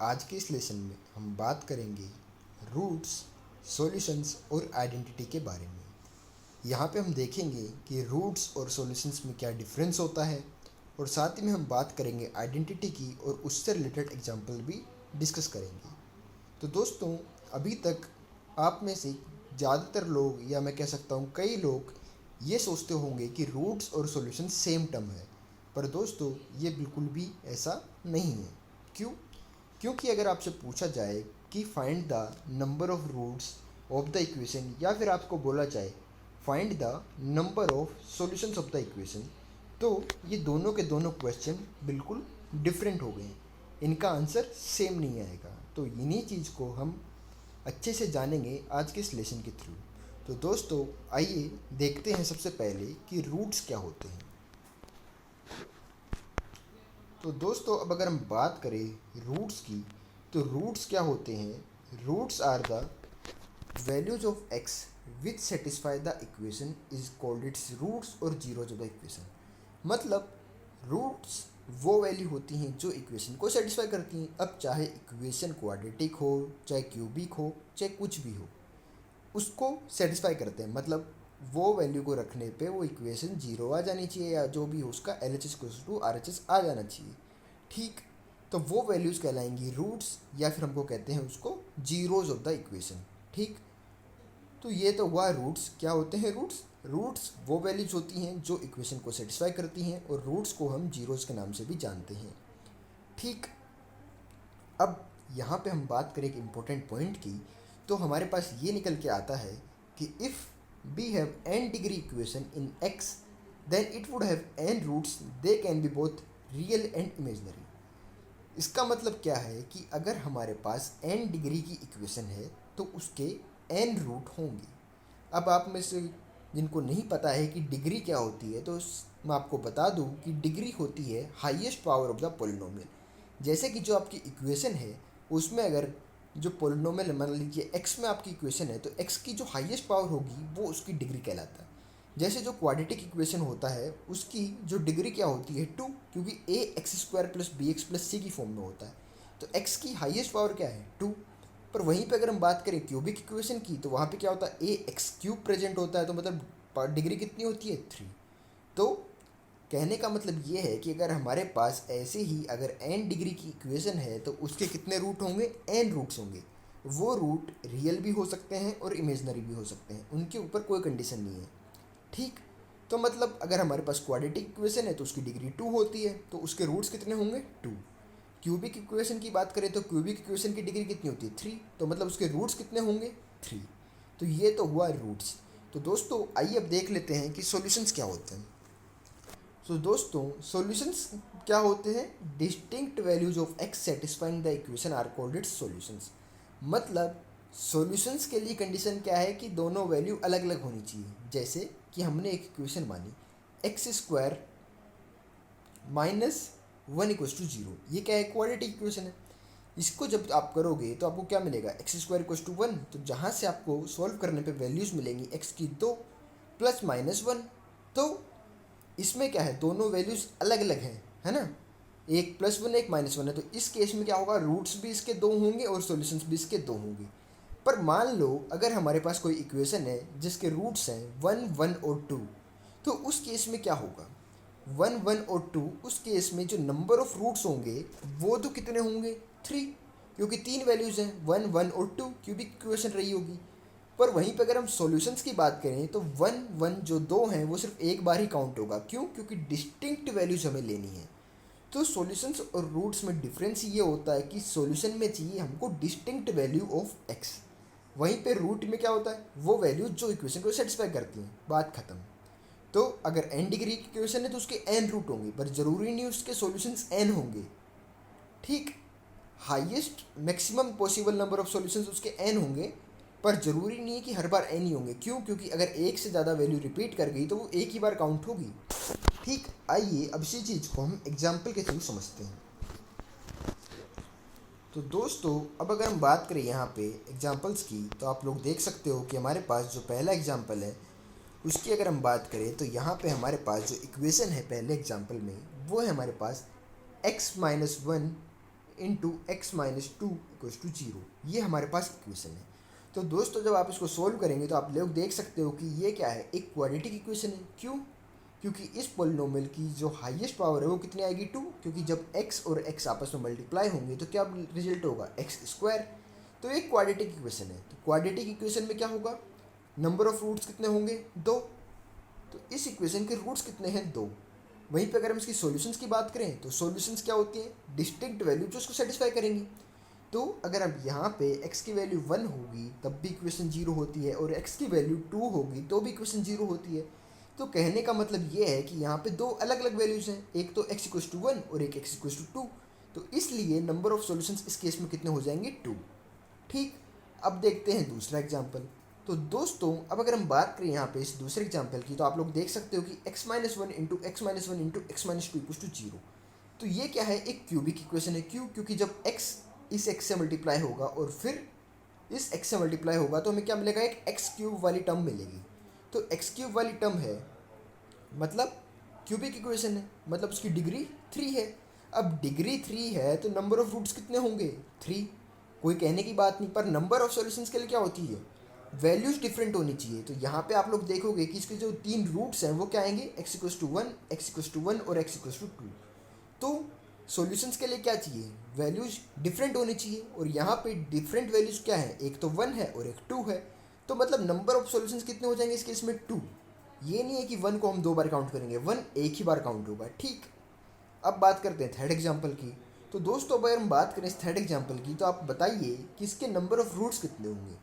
आज के इस लेसन में हम बात करेंगे रूट्स, सॉल्यूशंस और आइडेंटिटी के बारे में। यहाँ पे हम देखेंगे कि रूट्स और सॉल्यूशंस में क्या डिफरेंस होता है और साथ ही में हम बात करेंगे आइडेंटिटी की और उससे रिलेटेड एग्जांपल भी डिस्कस करेंगे। तो दोस्तों, अभी तक आप में से ज़्यादातर लोग, या मैं कह सकता हूँ कई लोग, ये सोचते होंगे कि रूट्स और सॉल्यूशन सेम टर्म है। पर दोस्तों, ये बिल्कुल भी ऐसा नहीं है। क्यों? क्योंकि अगर आपसे पूछा जाए कि find the number of roots of the equation, या फिर आपको बोला जाए find the number of solutions of the equation, तो ये दोनों के दोनों क्वेश्चन बिल्कुल डिफरेंट हो गए हैं। इनका आंसर सेम नहीं आएगा। तो इन्हीं चीज़ को हम अच्छे से जानेंगे आज के इस लेसन के थ्रू। तो दोस्तों, आइए देखते हैं सबसे पहले कि रूट्स क्या होते हैं। तो दोस्तों, अब अगर हम बात करें रूट्स की, तो रूट्स क्या होते हैं? Roots are the values of X which satisfy the equation is called its roots और जीरोज ऑफ द इक्वेशन। मतलब रूट्स वो वैल्यू होती हैं जो इक्वेशन को सेटिस्फाई करती हैं। अब चाहे इक्वेशन क्वाड्रेटिक हो, चाहे क्यूबिक हो, चाहे कुछ भी हो, उसको सेटिस्फाई करते हैं। मतलब वो वैल्यू को रखने पे वो इक्वेशन जीरो आ जानी चाहिए, या जो भी हो उसका एल एच एस टू आर एच एस आ जाना चाहिए। ठीक, तो वो वैल्यूज़ कहलाएंगी रूट्स, या फिर हमको कहते हैं उसको जीरोज ऑफ द इक्वेशन। ठीक, तो ये तो हुआ रूट्स। क्या होते हैं रूट्स? रूट्स वो वैल्यूज होती हैं जो इक्वेशन को सेटिस्फाई करती हैं, और रूट्स को हम जीरोज के नाम से भी जानते हैं। ठीक, अब यहाँ पे हम बात करें एक इम्पोर्टेंट पॉइंट की, तो हमारे पास ये निकल के आता है कि if be have N degree equation in X, then it would have N roots, they can be both real and imaginary. इसका मतलब क्या है कि अगर हमारे पास n डिग्री की इक्वेशन है तो उसके n रूट होंगे। अब आप में से जिनको नहीं पता है कि डिग्री क्या होती है, तो मैं आपको बता दूं कि डिग्री होती है highest power of the polynomial. जैसे कि जो आपकी इक्वेशन है उसमें अगर जो पोलिनोमियल, मान लीजिए x में आपकी इक्वेशन है, तो x की जो हाईएस्ट पावर होगी वो उसकी डिग्री कहलाता है। जैसे जो क्वाड्रेटिक इक्वेशन होता है उसकी जो डिग्री क्या होती है? 2, क्योंकि A X square plus B X plus C की फॉर्म में होता है। तो x की हाईएस्ट पावर क्या है? 2। पर वहीं पे अगर हम बात करें क्यूबिक इक्वेशन की, तो वहाँ पे क्या होता है? ए एक्स क्यूब प्रेजेंट होता है, तो मतलब डिग्री कितनी होती है? 3। तो कहने का मतलब ये है कि अगर हमारे पास ऐसे ही अगर n डिग्री की इक्वेशन है तो उसके कितने रूट होंगे? n रूट्स होंगे। वो रूट रियल भी हो सकते हैं और इमेजनरी भी हो सकते हैं, उनके ऊपर कोई कंडीशन नहीं है। ठीक, तो मतलब अगर हमारे पास क्वाड्रेटिक इक्वेशन है तो उसकी डिग्री 2 होती है, तो उसके रूट्स कितने होंगे? 2। क्यूबिक इक्वेशन की बात करें तो क्यूबिक इक्वेशन की डिग्री कितनी होती है? 3, तो मतलब उसके रूट्स कितने होंगे? 3। तो ये तो हुआ रूट्स। तो दोस्तों, आइए अब देख लेते हैं कि सॉल्यूशंस क्या होते हैं। तो दोस्तों, सॉल्यूशंस क्या होते हैं? Distinct values of X satisfying the equation are called its solutions. मतलब सॉल्यूशंस के लिए कंडीशन क्या है कि दोनों वैल्यू अलग अलग होनी चाहिए। जैसे कि हमने एक इक्वेशन मानी X square minus 1 equals to 0। ये क्या है? क्वाड्रेटिक इक्वेशन है। इसको जब आप करोगे तो आपको क्या मिलेगा? X square equals to 1। तो जहाँ से आपको सॉल्व करने पे वैल्यूज़ मिलेंगी एक्स की 2 प्लस माइनस 1। तो इसमें क्या है? दोनों वैल्यूज़ अलग अलग हैं, है ना? एक प्लस 1 एक माइनस 1 है। तो इस केस में क्या होगा? रूट्स भी इसके 2 होंगे और सॉल्यूशंस भी इसके 2 होंगे। पर मान लो अगर हमारे पास कोई इक्वेशन है जिसके रूट्स हैं 1, 1 और 2, तो उस केस में क्या होगा? 1, 1 और 2, उस केस में जो नंबर ऑफ रूट्स होंगे वो तो कितने होंगे? 3, क्योंकि 3 वैल्यूज़ हैं 1, 1 और 2, क्यूबिक इक्वेशन रही होगी। पर वहीं पर अगर हम सॉल्यूशंस की बात करें तो 1, 1 जो 2 हैं वो सिर्फ एक बार ही काउंट होगा। क्यों? क्योंकि डिस्टिंक्ट वैल्यूज हमें लेनी है। तो सॉल्यूशंस और रूट्स में डिफरेंस ये होता है कि सॉल्यूशन में चाहिए हमको डिस्टिंक्ट वैल्यू ऑफ एक्स, वहीं पे रूट में क्या होता है? वो वैल्यू जो इक्वेशन को सेटिस्फाई करती हैं। बात खत्म। तो अगर n डिग्री की इक्वेशन है तो उसके n रूट होंगे, पर ज़रूरी नहीं उसके सॉल्यूशंस n होंगे। ठीक, highest maximum possible number of solutions उसके n होंगे, पर ज़रूरी नहीं है कि हर बार n ही होंगे। क्यों? क्योंकि अगर एक से ज़्यादा वैल्यू रिपीट कर गई तो वो एक ही बार काउंट होगी। ठीक, आइए अब इसी चीज़ को हम एग्जाम्पल के थ्रू समझते हैं। तो दोस्तों, अब अगर हम बात करें यहाँ पे एग्जाम्पल्स की, तो आप लोग देख सकते हो कि हमारे पास जो पहला एग्जाम्पल है उसकी अगर हम बात करें तो यहाँ पे हमारे पास जो इक्वेशन है पहले एग्जाम्पल में, वो है हमारे पास x minus 1 into X minus two equals to zero, ये हमारे पास इक्वेशन है। तो दोस्तों जब आप इसको सोल्व करेंगे तो आप लोग देख सकते हो कि ये क्या है, एक क्वाड्रेटिक इक्वेशन है। क्यों? क्योंकि इस पोलिनोमियल की जो हाईएस्ट पावर है वो कितनी आएगी, टू, क्योंकि जब x और x आपस में मल्टीप्लाई होंगे तो क्या रिजल्ट होगा, एक्स स्क्वायर। तो एक क्वाड्रेटिक इक्वेशन है। तो क्वाड्रेटिक इक्वेशन में क्या होगा, नंबर ऑफ रूट्स कितने होंगे, दो। तो इस इक्वेशन के रूट्स कितने हैं, दो। वहीं पे अगर हम इसकी सॉल्यूशंस की बात करें तो सॉल्यूशंस क्या होती हैं, डिस्टिंक्ट वैल्यू जो उसको सेटिस्फाई करेंगी। तो अगर अब यहाँ पे x की वैल्यू 1 होगी तब भी इक्वेशन जीरो होती है, और x की वैल्यू 2 होगी तो भी इक्वेशन जीरो होती है। तो कहने का मतलब ये है कि यहाँ पे दो अलग अलग वैल्यूज़ हैं, एक तो x इक्वल्स टू 1 और एक x इक्वल्स टू 2। तो इसलिए नंबर ऑफ सॉल्यूशंस इस केस में कितने हो जाएंगे, 2। ठीक, अब देखते हैं दूसरा एग्जाम्पल। तो दोस्तों अब अगर हम बात करें यहाँ पे इस दूसरे एग्जाम्पल की, तो आप लोग देख सकते हो कि x minus one into X minus one into X minus two equals to zero. तो ये क्या है, एक क्यूबिक इक्वेशन है। क्यों? क्योंकि जब x इस x से मल्टीप्लाई होगा और फिर इस x से मल्टीप्लाई होगा तो हमें क्या मिलेगा, एक एक्स क्यूब वाली टर्म मिलेगी। तो एक्स क्यूब वाली टर्म है मतलब क्यूबिक इक्वेशन है, मतलब उसकी डिग्री 3 है। अब डिग्री 3 है तो नंबर ऑफ रूट्स कितने होंगे, 3। कोई कहने की बात नहीं, पर नंबर ऑफ सॉल्यूशंस के लिए क्या होती है, वैल्यूज डिफरेंट होनी चाहिए। तो यहाँ पे आप लोग देखोगे कि इसके जो 3 रूट्स हैं वो क्या आएंगे, X equals to one, X equals to one और एक्स इक्वल्स टू टू। तो सॉल्यूशंस के लिए क्या चाहिए, वैल्यूज डिफरेंट होनी चाहिए। और यहाँ पे डिफरेंट वैल्यूज क्या है, एक तो 1 है और एक 2 है। तो मतलब नंबर ऑफ सॉल्यूशंस कितने हो जाएंगे इस केस में, 2। ये नहीं है कि 1 को हम 2 बार काउंट करेंगे, 1 एक ही बार काउंट होगा। ठीक, अब बात करते हैं थर्ड एग्जाम्पल की। तो दोस्तों अगर हम बात करें इस थर्ड एग्जाम्पल की, तो आप बताइए कि इसके नंबर ऑफ रूट्स कितने होंगे।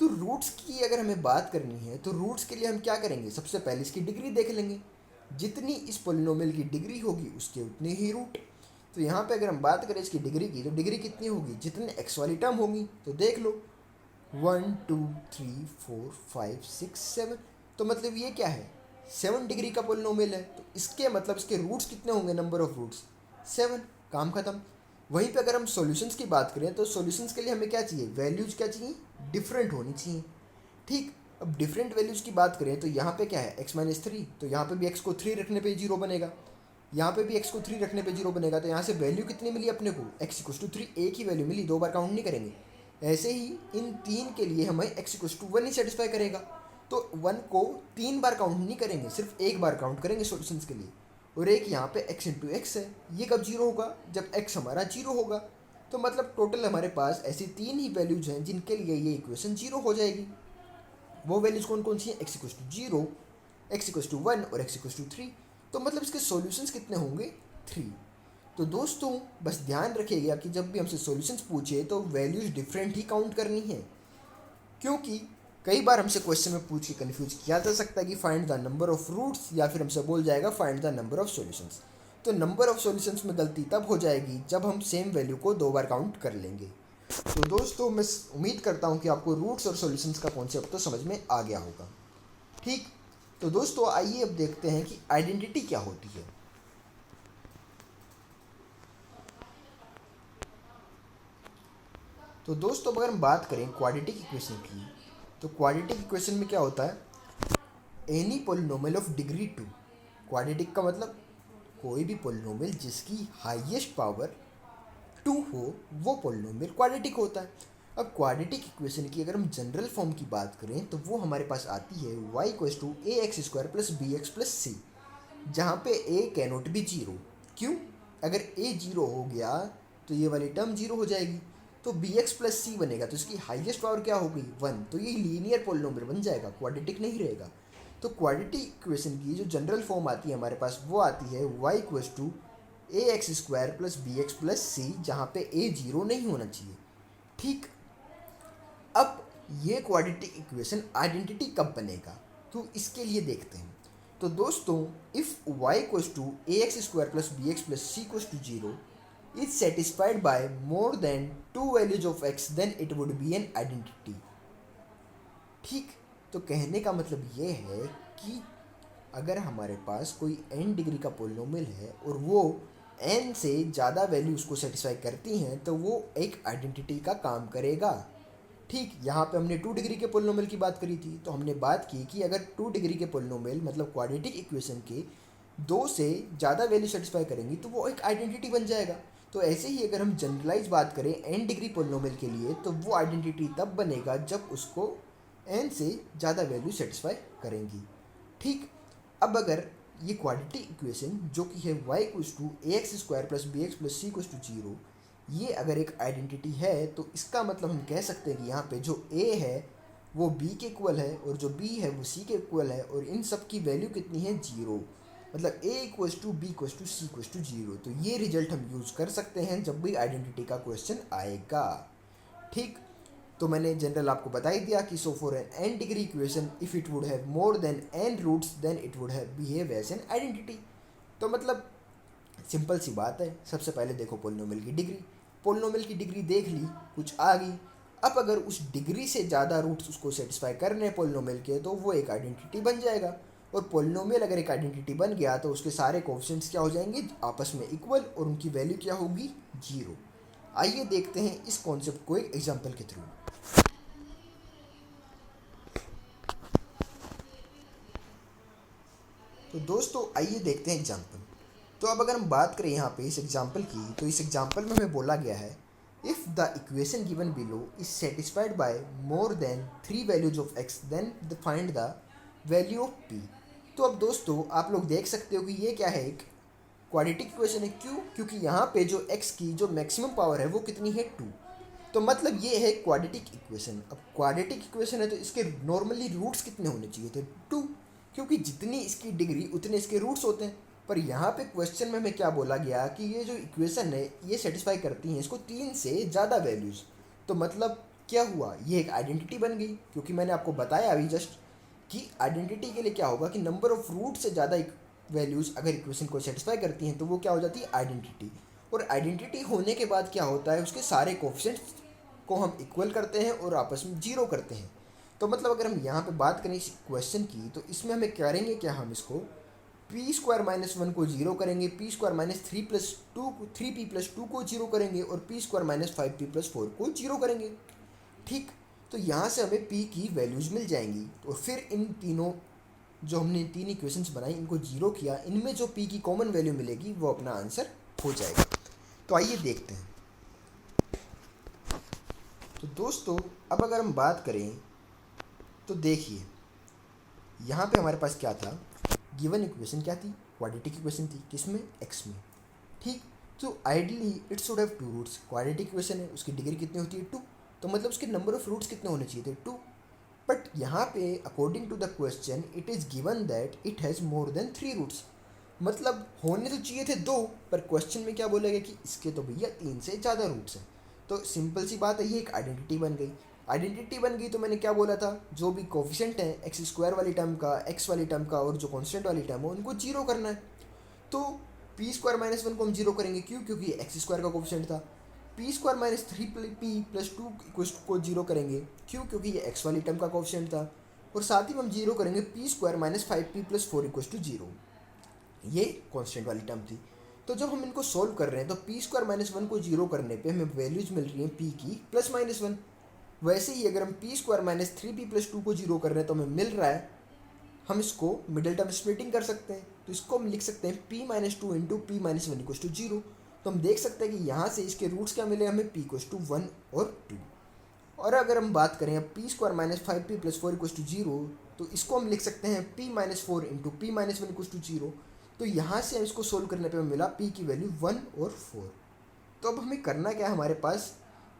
तो रूट्स की अगर हमें बात करनी है तो रूट्स के लिए हम क्या करेंगे, सबसे पहले इसकी डिग्री देख लेंगे। जितनी इस पोलिनोमियल की डिग्री होगी उसके उतने ही रूट। तो यहाँ पे अगर हम बात करें इसकी डिग्री की, तो डिग्री कितनी होगी, जितने एक्स वाली टर्म होगी। तो देख लो 1 2 3 4 5 6 7। तो मतलब ये क्या है, 7 डिग्री का पोलिनोमियल है। तो इसके मतलब इसके रूट्स कितने होंगे, नंबर ऑफ रूट्स 7। काम खत्म। वहीं पे अगर हम सॉल्यूशंस की बात करें तो सॉल्यूशंस के लिए हमें क्या चाहिए, वैल्यूज क्या चाहिए, डिफरेंट होनी चाहिए। ठीक, अब डिफरेंट वैल्यूज़ की बात करें तो यहाँ पे क्या है, x माइनस थ्री। तो यहाँ पे भी x को 3 रखने पे जीरो बनेगा, यहाँ पे भी x को 3 रखने पे जीरो बनेगा। तो यहाँ से वैल्यू कितनी मिली अपने को, x इक्वल्स टू 3, एक ही वैल्यू मिली, 2 बार काउंट नहीं करेंगे। ऐसे ही इन 3 के लिए हमें x इक्वल्स टू 1 ही सेटिस्फाई करेगा। तो 1 को 3 बार काउंट नहीं करेंगे, सिर्फ एक बार काउंट करेंगे सॉल्यूशंस के लिए। और एक यहाँ पे x इंटू एक्स है, ये कब जीरो होगा, जब x हमारा जीरो होगा। तो मतलब टोटल हमारे पास ऐसी 3 ही वैल्यूज हैं जिनके लिए ये इक्वेशन जीरो हो जाएगी। वो वैल्यूज कौन कौन सी हैं, X equals to zero, X equals to one और एक्स इक्वल्स टू 3। तो मतलब इसके सॉल्यूशंस कितने होंगे, 3। तो दोस्तों बस ध्यान रखिएगा कि जब भी हमसे सॉल्यूशंस पूछे तो वैल्यूज डिफरेंट ही काउंट करनी है, क्योंकि कई बार हमसे क्वेश्चन में पूछ के कन्फ्यूज किया जा सकता है कि find the number of roots, या फिर हमसे बोल जाएगा find the number of solutions. तो नंबर ऑफ सॉल्यूशंस में गलती तब हो जाएगी जब हम सेम वैल्यू को 2 बार काउंट कर लेंगे। तो दोस्तों मैं उम्मीद करता हूँ कि आपको रूट्स और सॉल्यूशंस का कॉन्सेप्ट तो समझ में आ गया होगा। ठीक, तो दोस्तों आइए अब देखते हैं कि आइडेंटिटी क्या होती है। तो दोस्तों अगर हम बात करें क्वाड्रेटिक इक्वेशन की, तो क्वाड्रेटिक इक्वेशन में क्या होता है, any polynomial of degree 2। Quadratic का मतलब कोई भी पोलिनोमियल जिसकी हाईएस्ट पावर 2 हो वो पोलिनोमियल क्वाड्रेटिक होता है। अब क्वाड्रेटिक इक्वेशन की अगर हम जनरल फॉर्म की बात करें तो वो हमारे पास आती है y equals to A X square plus B X plus C, जहाँ पे a कैनॉट बी जीरो। क्यों? अगर a जीरो हो गया तो ये वाली टर्म जीरो हो जाएगी, तो बी एक्स प्लस सी बनेगा। तो इसकी हाईएस्ट पावर क्या होगी, 1। तो ये लीनियर पोलिनोमियल बन जाएगा, क्वाड्रेटिक नहीं रहेगा। तो क्वाड्रेटिक इक्वेशन की जो जनरल फॉर्म आती है हमारे पास वो आती है y equals to A X square plus B X plus C, जहाँ पे a जीरो नहीं होना चाहिए। ठीक, अब ये क्वाड्रेटिक इक्वेशन आइडेंटिटी कब बनेगा, तो इसके लिए देखते हैं। तो दोस्तों if y equals to A X square plus B X plus C equals to zero is satisfied by more than 2 values of x, then it would be an identity. ठीक, तो कहने का मतलब ये है कि अगर हमारे पास कोई n डिग्री का पोलिनोमियल है और वो n से ज़्यादा वैल्यू उसको सेटिस्फाई करती हैं तो वो एक आइडेंटिटी का काम करेगा। ठीक, यहाँ पे हमने 2 डिग्री के पोलिनोमियल की बात करी थी, तो हमने बात की कि अगर 2 डिग्री के पोलिनोमियल मतलब क्वाड्रेटिक इक्वेशन के 2 से ज़्यादा वैल्यू सेटिस्फाई करेंगी तो वो एक आइडेंटिटी बन जाएगा। तो ऐसे ही अगर हम जनरलाइज बात करें n डिग्री पोलिनोमियल के लिए, तो वो आइडेंटिटी तब बनेगा जब उसको n से ज़्यादा वैल्यू सेटिस्फाई करेंगी। ठीक, अब अगर ये क्वाड्रेटिक इक्वेशन जो कि है y = ax² + bx + c = 0, ये अगर एक आइडेंटिटी है तो इसका मतलब हम कह सकते हैं कि यहाँ पे जो a है वो b के इक्वल है और जो b है वो c के इक्वल है, और इन सब की वैल्यू कितनी है, 0। मतलब a = b = c = 0। तो ये रिजल्ट हम यूज़ कर सकते हैं जब भी आइडेंटिटी का क्वेश्चन आएगा। ठीक, तो मैंने जनरल आपको बता ही दिया कि so for an n degree equation if it would have more than n roots then it would have behave as an identity. तो मतलब सिंपल सी बात है, सबसे पहले देखो पोलिनोमियल की डिग्री, पोलिनोमियल की डिग्री देख ली, कुछ आ गई। अब अगर उस डिग्री से ज़्यादा रूट्स उसको सेटिस्फाई करने हैं पोलिनोमियल के, तो वो एक आइडेंटिटी बन जाएगा। और पोलिनोमियल अगर एक आइडेंटिटी बन गया तो उसके सारे कोएफिशिएंट्स क्या हो जाएंगे, आपस में इक्वल, और उनकी वैल्यू क्या होगी, 0। आइए देखते हैं इस कॉन्सेप्ट को एक एग्जाम्पल के थ्रू। तो दोस्तों आइए देखते हैं एग्जाम्पल। तो अब अगर हम बात करें यहाँ पे इस एग्जाम्पल की, तो इस एग्जाम्पल में हमें बोला गया है if the equation given below is satisfied by more than 3 values of x, then find the value of p। तो अब दोस्तों आप लोग देख सकते हो कि ये क्या है, एक क्वाड्रेटिक इक्वेशन है। क्यों? क्योंकि यहाँ पे जो x की जो मैक्सिमम पावर है वो कितनी है, 2। तो मतलब ये है क्वाड्रेटिक इक्वेशन। अब क्वाड्रेटिक इक्वेशन है तो इसके नॉर्मली रूट्स कितने होने चाहिए थे, 2, क्योंकि जितनी इसकी डिग्री उतने इसके रूट्स होते हैं। पर यहाँ पे क्वेश्चन में हमें क्या बोला गया कि ये जो इक्वेशन है ये सेटिस्फाई करती हैं इसको 3 से ज़्यादा वैल्यूज़। तो मतलब क्या हुआ, ये एक आइडेंटिटी बन गई, क्योंकि मैंने आपको बताया अभी जस्ट कि आइडेंटिटी के लिए क्या होगा कि नंबर ऑफ रूट से ज़्यादा वैल्यूज़ अगर इक्वेशन को सेटिस्फाई करती हैं तो वो क्या हो जाती है, आइडेंटिटी। और आइडेंटिटी होने के बाद क्या होता है, उसके सारे कोएफिशिएंट्स को हम इक्वल करते हैं और आपस में 0 करते हैं। तो मतलब अगर हम यहाँ पे बात करें इस क्वेश्चन की, तो इसमें हमें करेंगे क्या, हम इसको p² - 1 को 0 करेंगे, p² - 3p + 2 को 0 करेंगे, और p² - 5p + 4 को 0 करेंगे। ठीक, तो यहाँ से हमें p की वैल्यूज़ मिल जाएंगी। और फिर इन तीनों जो हमने 3 इक्वेशंस बनाई इनको 0 किया, इनमें जो p की कॉमन वैल्यू मिलेगी वो अपना आंसर हो जाएगा। तो आइए देखते हैं। तो दोस्तों अब अगर हम बात करें तो देखिए यहाँ पे हमारे पास क्या था, गिवन इक्वेशन क्या थी, क्वाड्रेटिक इक्वेशन थी, किसमें, x में। ठीक, तो ideally it should have 2 roots. Quadratic equation है, उसकी डिग्री कितनी होती है, 2। तो मतलब उसके नंबर ऑफ रूट्स कितने होने चाहिए थे, 2। बट यहाँ पे according to the question it is given that it has more than 3 roots. मतलब होने तो चाहिए थे 2, पर क्वेश्चन में क्या बोलेगा कि इसके तो भैया 3 से ज़्यादा रूट्स हैं। तो सिंपल सी बात है, ये एक आइडेंटिटी बन गई। आइडेंटिटी बन गई तो मैंने क्या बोला था, जो भी कोफिशिएंट है x² वाली टर्म का, x वाली टर्म का, और जो कांस्टेंट वाली टर्म है उनको 0 करना है। तो p² - 1 को हम 0 करेंगे, क्यों, क्योंकि x² का कोफिशिएंट था। p² - 3p + 2 को 0 करेंगे, क्यों, क्योंकि ये x वाली टर्म का कोफिशिएंट था। और साथ ही हम 0 करेंगे p² - 5p + 4 = 0, ये कांस्टेंट वाली टर्म थी। तो जब हम इनको सोल्व कर रहे हैं तो p² - 1 को 0 करने पे हमें वैल्यूज मिल रही हैं p की +-1। वैसे ही अगर हम p² - 3p + 2 को 0 कर रहे हैं तो हमें मिल रहा है, हम इसको मिडिल टर्म स्प्लिटिंग कर सकते हैं। तो इसको हम लिख सकते हैं p - 2 × p - 1 = 0। तो हम देख सकते हैं कि यहाँ से इसके रूट्स क्या मिले हमें, p = 1 और 2। और अगर हम बात करें अब p² - 5p + 4 = 0, तो इसको हम लिख सकते हैं p - 4 × p - 1 = 0। तो यहाँ से हम इसको सोल्व करने पे हमें मिला p की वैल्यू 1 और 4। तो अब हमें करना क्या है, हमारे पास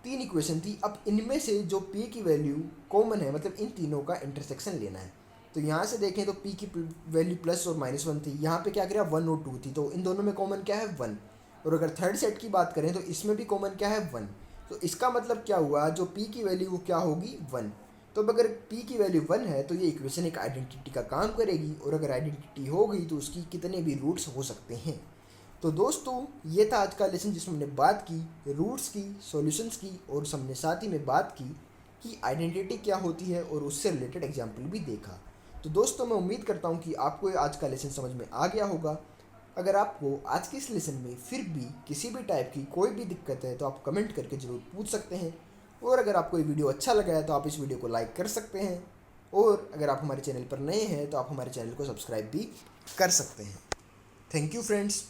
3 इक्वेशन थी। अब इनमें से जो p की वैल्यू कॉमन है, मतलब इन तीनों का इंटरसेक्शन लेना है। तो यहाँ से देखें तो p की वैल्यू प्लस और -1 थी, यहाँ पे क्या करें, 1 और 2 थी, तो इन दोनों में कॉमन क्या है, 1। और अगर थर्ड सेट की बात करें तो इसमें भी कॉमन क्या है, 1। तो इसका मतलब क्या हुआ, जो p की वैल्यू वो क्या होगी, 1। तो अब अगर p की वैल्यू 1 है तो ये इक्वेशन एक आइडेंटिटी का काम करेगी, और अगर आइडेंटिटी हो गई तो उसकी कितने भी रूट्स हो सकते हैं। तो दोस्तों ये था आज का लेसन जिसमें हमने बात की रूट्स की, सॉल्यूशंस की, और हमने साथ ही में बात की कि आइडेंटिटी क्या होती है, और उससे रिलेटेड एग्जाम्पल भी देखा। तो दोस्तों मैं उम्मीद करता हूँ कि आपको आज का लेसन समझ में आ गया होगा। अगर आपको आज के इस लेसन में फिर भी किसी भी टाइप की कोई भी दिक्कत है तो आप कमेंट करके ज़रूर पूछ सकते हैं। और अगर आपको ये वीडियो अच्छा लगा है तो आप इस वीडियो को लाइक कर सकते हैं, और अगर आप हमारे चैनल पर नए हैं तो आप हमारे चैनल को सब्सक्राइब भी कर सकते हैं। Thank you friends.